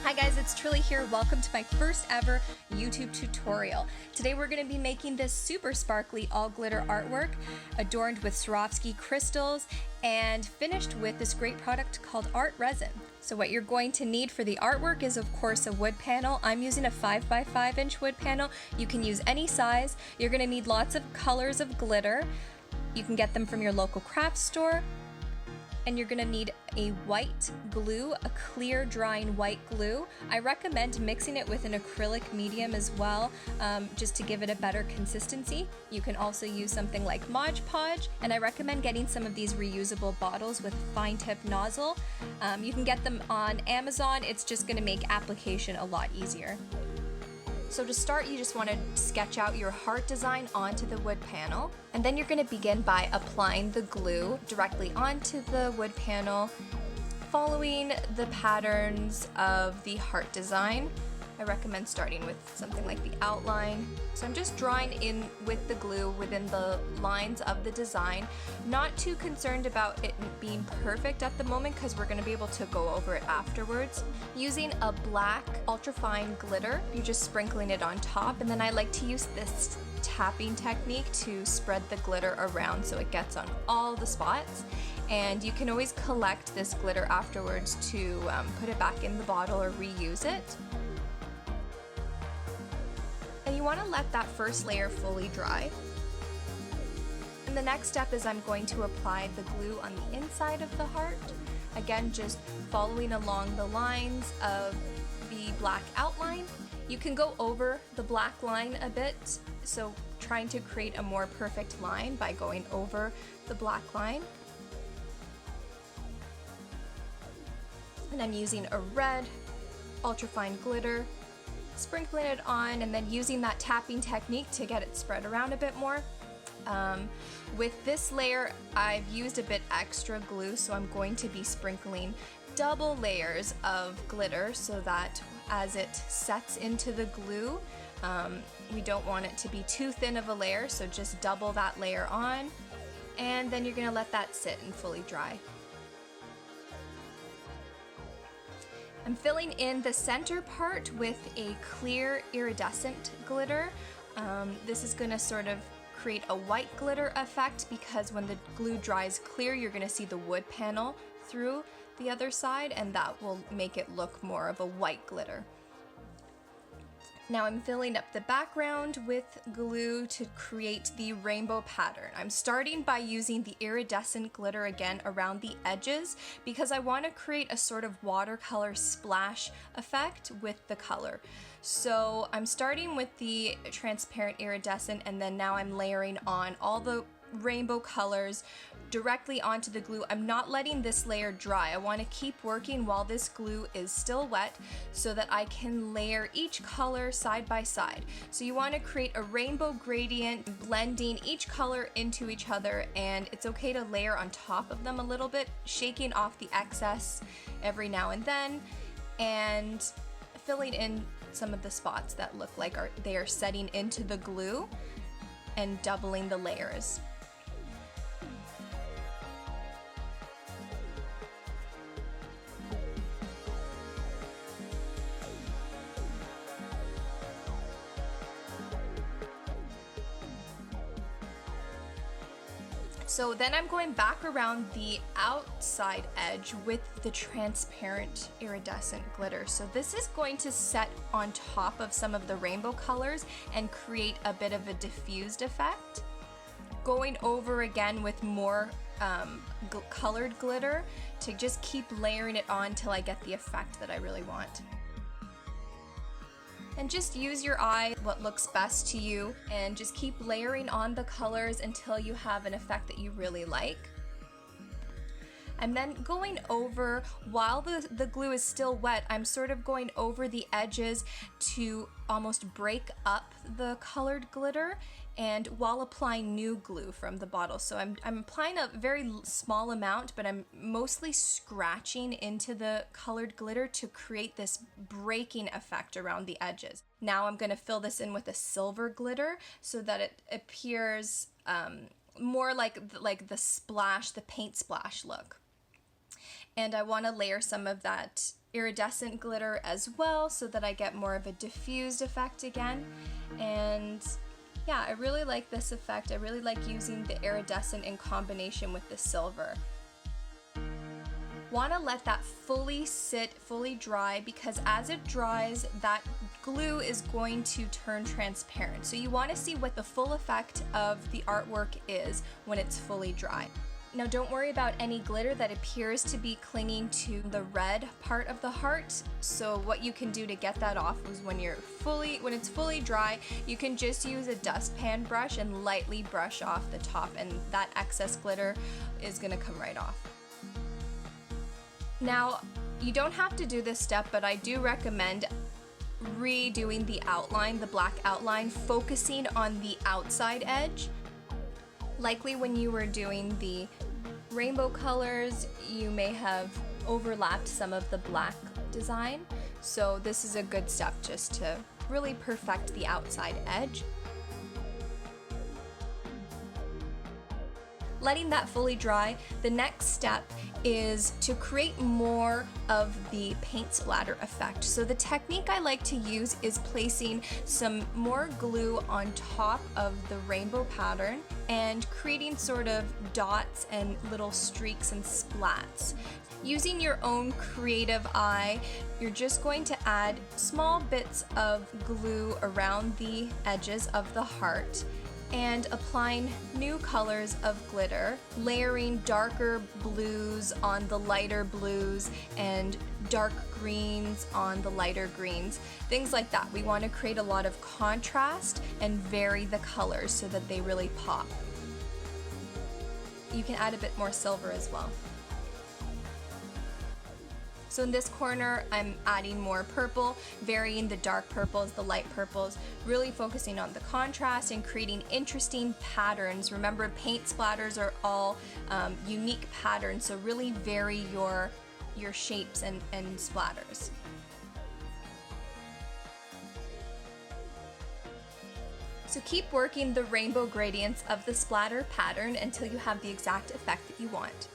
Hi guys, it's Trilli here. Welcome to my first ever YouTube tutorial. Today we're going to be making this super sparkly all glitter artwork adorned with Swarovski crystals and finished with this great product called ArtResin. So what you're going to need for the artwork is of course a wood panel. I'm using a 5x5 inch wood panel. You can use any size. You're going to need lots of colors of glitter. You can get them from your local craft store. And you're gonna need a white glue, a clear drying white glue. I recommend mixing it with an acrylic medium as well, just to give it a better consistency. You can also use something like Mod Podge, and I recommend getting some of these reusable bottles with fine tip nozzle. You can get them on Amazon. It's just gonna make application a lot easier. So to start, you just want to sketch out your heart design onto the wood panel, and then you're going to begin by applying the glue directly onto the wood panel, following the patterns of the heart design. I recommend starting with something like the outline. So I'm just drawing in with the glue within the lines of the design. Not too concerned about it being perfect at the moment because we're going to be able to go over it afterwards. Using a black ultrafine glitter, you're just sprinkling it on top, and then I like to use this tapping technique to spread the glitter around so it gets on all the spots. And you can always collect this glitter afterwards to put it back in the bottle or reuse it. And you want to let that first layer fully dry. And the next step is I'm going to apply the glue on the inside of the heart. Again, just following along the lines of the black outline. You can go over the black line a bit, so trying to create a more perfect line by going over the black line. And I'm using a red ultrafine glitter, sprinkling it on and then using that tapping technique to get it spread around a bit more. With this layer, I've used a bit extra glue, so I'm going to be sprinkling double layers of glitter so that as it sets into the glue, we don't want it to be too thin of a layer, so just double that layer on, and then you're going to let that sit and fully dry. I'm filling in the center part with a clear iridescent glitter. This is going to sort of create a white glitter effect because when the glue dries clear, you're going to see the wood panel through the other side, and that will make it look more of a white glitter. Now I'm filling up the background with glue to create the rainbow pattern. I'm starting by using the iridescent glitter again around the edges because I want to create a sort of watercolor splash effect with the color. So I'm starting with the transparent iridescent, and then now I'm layering on all the rainbow colors directly onto the glue. I'm not letting this layer dry. I want to keep working while this glue is still wet so that I can layer each color side by side. So you want to create a rainbow gradient, blending each color into each other, and it's okay to layer on top of them a little bit, shaking off the excess every now and then, and filling in some of the spots that look like they are setting into the glue and doubling the layers. So then I'm going back around the outside edge with the transparent iridescent glitter. So this is going to set on top of some of the rainbow colors and create a bit of a diffused effect. Going over again with more colored glitter to just keep layering it on till I get the effect that I really want. And just use your eye, what looks best to you, and just keep layering on the colors until you have an effect that you really like. I'm then going over, while the glue is still wet, I'm sort of going over the edges to almost break up the colored glitter, and while applying new glue from the bottle. So I'm applying a very small amount, but I'm mostly scratching into the colored glitter to create this breaking effect around the edges. Now I'm going to fill this in with a silver glitter so that it appears more like the splash, the paint splash look. And I want to layer some of that iridescent glitter as well so that I get more of a diffused effect again. And yeah, I really like this effect. I really like using the iridescent in combination with the silver. Want to let that fully sit, fully dry, because as it dries, that glue is going to turn transparent. So you want to see what the full effect of the artwork is when it's fully dry. Now don't worry about any glitter that appears to be clinging to the red part of the heart. So what you can do to get that off is when it's fully dry, you can just use a dustpan brush and lightly brush off the top, and that excess glitter is gonna come right off. Now, you don't have to do this step, but I do recommend redoing the outline, the black outline, focusing on the outside edge. Likely when you were doing the rainbow colors, you may have overlapped some of the black design. So this is a good step just to really perfect the outside edge. Letting that fully dry, the next step is to create more of the paint splatter effect. So the technique I like to use is placing some more glue on top of the rainbow pattern and creating sort of dots and little streaks and splats. Using your own creative eye, you're just going to add small bits of glue around the edges of the heart and applying new colors of glitter, layering darker blues on the lighter blues and dark greens on the lighter greens, things like that. We want to create a lot of contrast and vary the colors so that they really pop. You can add a bit more silver as well. So in this corner, I'm adding more purple, varying the dark purples, the light purples, really focusing on the contrast and creating interesting patterns. Remember, paint splatters are all unique patterns, so really vary your shapes and splatters. So keep working the rainbow gradients of the splatter pattern until you have the exact effect that you want.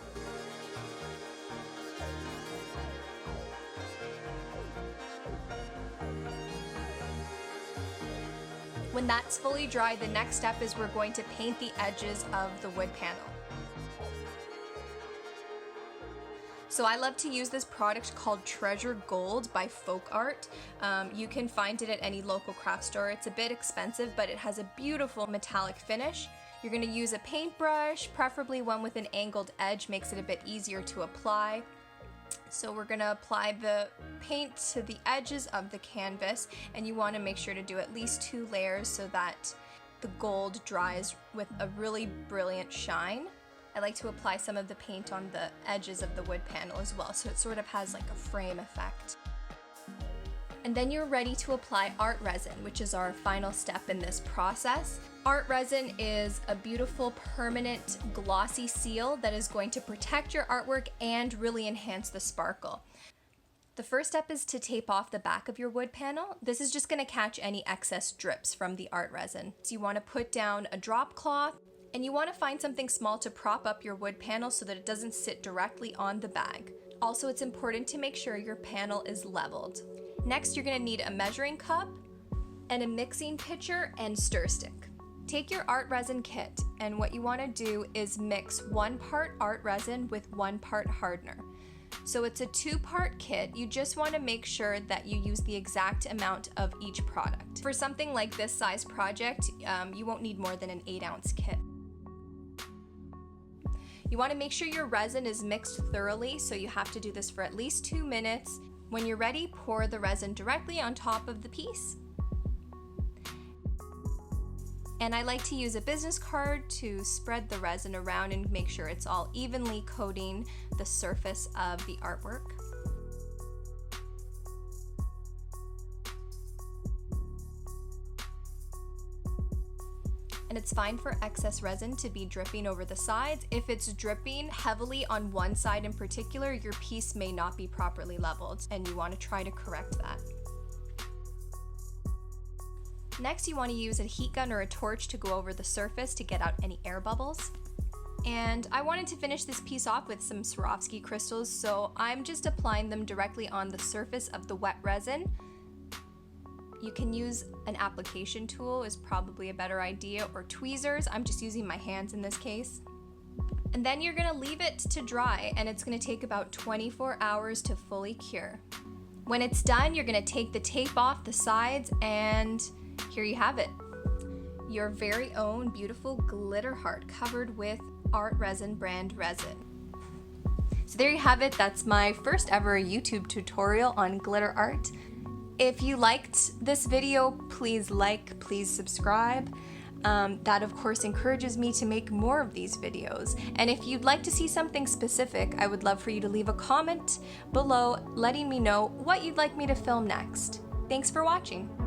When that's fully dry, the next step is we're going to paint the edges of the wood panel. So I love to use this product called Treasure Gold by FolkArt. You can find it at any local craft store. It's a bit expensive, but it has a beautiful metallic finish. You're going to use a paintbrush, preferably one with an angled edge, makes it a bit easier to apply. So we're going to apply the paint to the edges of the canvas, and you want to make sure to do at least 2 layers so that the gold dries with a really brilliant shine. I like to apply some of the paint on the edges of the wood panel as well, so it sort of has like a frame effect. And then you're ready to apply ArtResin, which is our final step in this process. ArtResin is a beautiful permanent glossy seal that is going to protect your artwork and really enhance the sparkle. The first step is to tape off the back of your wood panel. This is just going to catch any excess drips from the ArtResin. So you want to put down a drop cloth, and you want to find something small to prop up your wood panel so that it doesn't sit directly on the bag. Also, it's important to make sure your panel is leveled. Next, you're going to need a measuring cup and a mixing pitcher and stir stick. Take your ArtResin kit, and what you want to do is mix 1 part ArtResin with 1 part hardener. So it's a 2-part kit. You just want to make sure that you use the exact amount of each product. For something like this size project, you won't need more than an 8-ounce kit. You want to make sure your resin is mixed thoroughly, so you have to do this for at least 2 minutes. When you're ready, pour the resin directly on top of the piece. And I like to use a business card to spread the resin around and make sure it's all evenly coating the surface of the artwork. And it's fine for excess resin to be dripping over the sides. If it's dripping heavily on one side in particular, your piece may not be properly leveled, and you want to try to correct that. Next, you want to use a heat gun or a torch to go over the surface to get out any air bubbles. And I wanted to finish this piece off with some Swarovski crystals, so I'm just applying them directly on the surface of the wet resin. You can use an application tool is probably a better idea, or tweezers. I'm just using my hands in this case. And then you're gonna leave it to dry, and it's gonna take about 24 hours to fully cure. When it's done, you're gonna take the tape off the sides, and here you have it. Your very own beautiful glitter heart covered with ArtResin brand resin. So there you have it. That's my first ever YouTube tutorial on glitter art. If you liked this video, please like, please subscribe. That of course encourages me to make more of these videos. And if you'd like to see something specific, I would love for you to leave a comment below letting me know what you'd like me to film next. Thanks for watching.